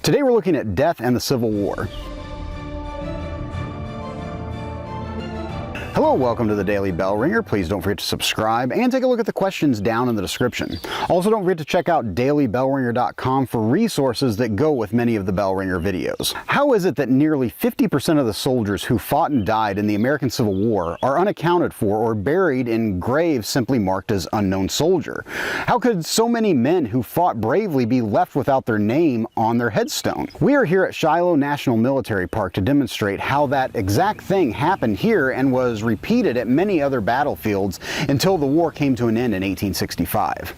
Today we're looking at death and the Civil War. Hello, welcome to the Daily Bellringer. Please don't forget to subscribe and take a look at the questions down in the description. Also, don't forget to check out dailybellringer.com for resources that go with many of the Bellringer videos. How is it that nearly 50% of the soldiers who fought and died in the American Civil War are unaccounted for or buried in graves simply marked as unknown soldier? How could so many men who fought bravely be left without their name on their headstone? We are here at Shiloh National Military Park to demonstrate how that exact thing happened here and was repeated at many other battlefields until the war came to an end in 1865.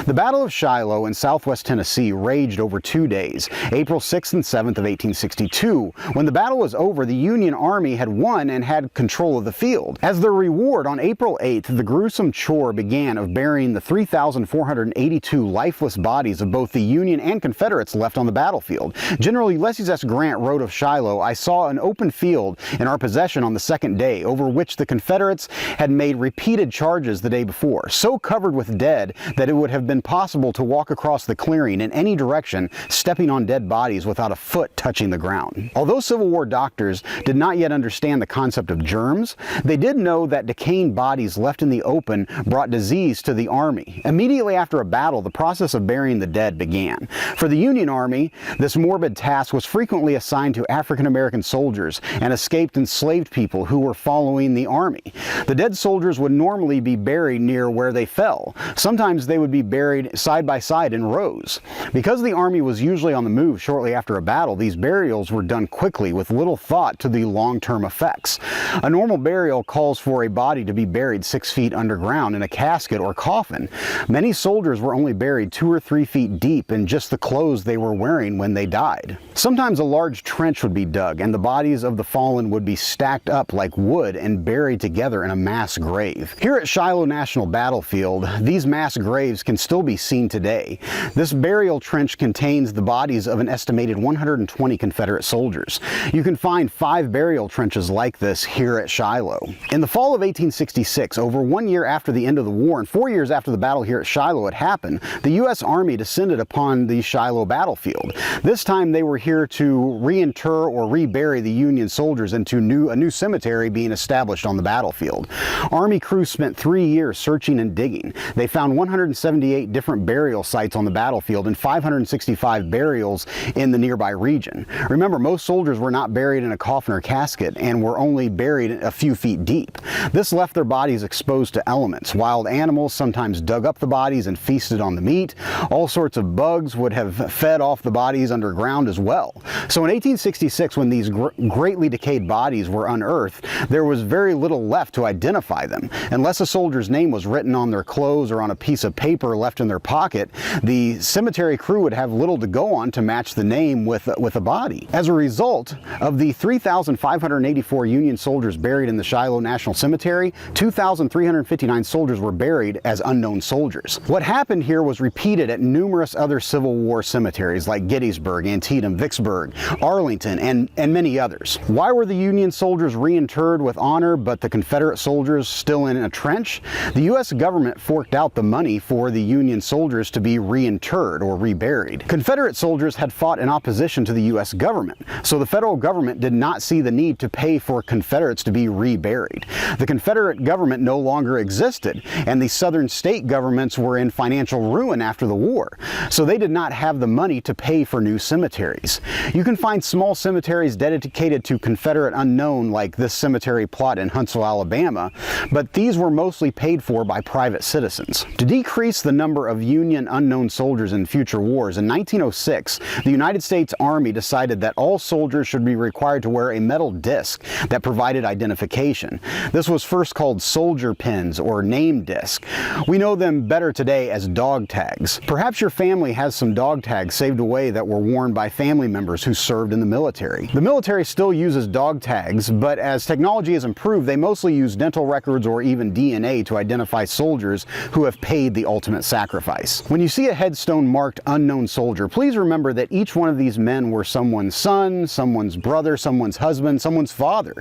The Battle of Shiloh in southwest Tennessee raged over 2 days, April 6th and 7th of 1862. When the battle was over, the Union Army had won and had control of the field. As their reward, on April 8th, the gruesome chore began of burying the 3,482 lifeless bodies of both the Union and Confederates left on the battlefield. General Ulysses S. Grant wrote of Shiloh, "I saw an open field in our possession on the second day, over which the Confederates had made repeated charges the day before, so covered with dead that it would have been possible to walk across the clearing in any direction, stepping on dead bodies without a foot touching the ground." Although Civil War doctors did not yet understand the concept of germs, they did know that decaying bodies left in the open brought disease to the army. Immediately after a battle, the process of burying the dead began. For the Union Army, this morbid task was frequently assigned to African American soldiers and escaped enslaved people who were following the army. The dead soldiers would normally be buried near where they fell. Sometimes they would be buried side by side in rows. Because the army was usually on the move shortly after a battle, these burials were done quickly with little thought to the long-term effects. A normal burial calls for a body to be buried 6 feet underground in a casket or coffin. Many soldiers were only buried 2 or 3 feet deep in just the clothes they were wearing when they died. Sometimes a large trench would be dug and the bodies of the fallen would be stacked up like wood and buried together in a mass grave. Here at Shiloh National Battlefield, these mass graves can still be seen today. This burial trench contains the bodies of an estimated 120 Confederate soldiers. You can find 5 burial trenches like this here at Shiloh. In the fall of 1866, over 1 year after the end of the war and 4 years after the battle here at Shiloh had happened, the U.S. Army descended upon the Shiloh battlefield. This time they were here to reinter or rebury the Union soldiers into a new cemetery being established on the battlefield. Army crews spent 3 years searching and digging. They found 178 different burial sites on the battlefield and 565 burials in the nearby region. Remember, most soldiers were not buried in a coffin or casket and were only buried a few feet deep. This left their bodies exposed to elements. Wild animals sometimes dug up the bodies and feasted on the meat. All sorts of bugs would have fed off the bodies underground as well. So in 1866, when these greatly decayed bodies were unearthed, there was very little left to identify them. Unless a soldier's name was written on their clothes or on a piece of paper left in their pocket, the cemetery crew would have little to go on to match the name with a body. As a result of the 3,584 Union soldiers buried in the Shiloh National Cemetery, 2,359 soldiers were buried as unknown soldiers. What happened here was repeated at numerous other Civil War cemeteries like Gettysburg, Antietam, Vicksburg, Arlington, and many others. Why were the Union soldiers reinterred with honor but the Confederate soldiers still in a trench? The U.S. government forked out the money for the Union soldiers to be reinterred or reburied. Confederate soldiers had fought in opposition to the U.S. government, so the federal government did not see the need to pay for Confederates to be reburied. The Confederate government no longer existed, and the southern state governments were in financial ruin after the war, so they did not have the money to pay for new cemeteries. You can find small cemeteries dedicated to Confederate unknown like this cemetery plot in Huntsville, Alabama, but these were mostly paid for by private citizens. To decrease the number of Union unknown soldiers in future wars, in 1906, the United States Army decided that all soldiers should be required to wear a metal disc that provided identification. This was first called soldier pins or name disc. We know them better today as dog tags. Perhaps your family has some dog tags saved away that were worn by family members who served in the military. The military still uses dog tags, but as technology has improved, prove, they mostly use dental records or even DNA to identify soldiers who have paid the ultimate sacrifice. When you see a headstone marked unknown soldier, please remember that each one of these men were someone's son, someone's brother, someone's husband, someone's father.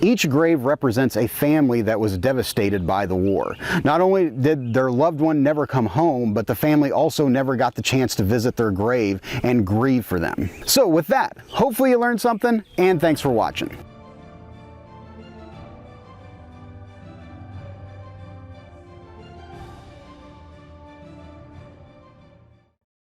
Each grave represents a family that was devastated by the war. Not only did their loved one never come home, but the family also never got the chance to visit their grave and grieve for them. So with that, hopefully you learned something, and thanks for watching.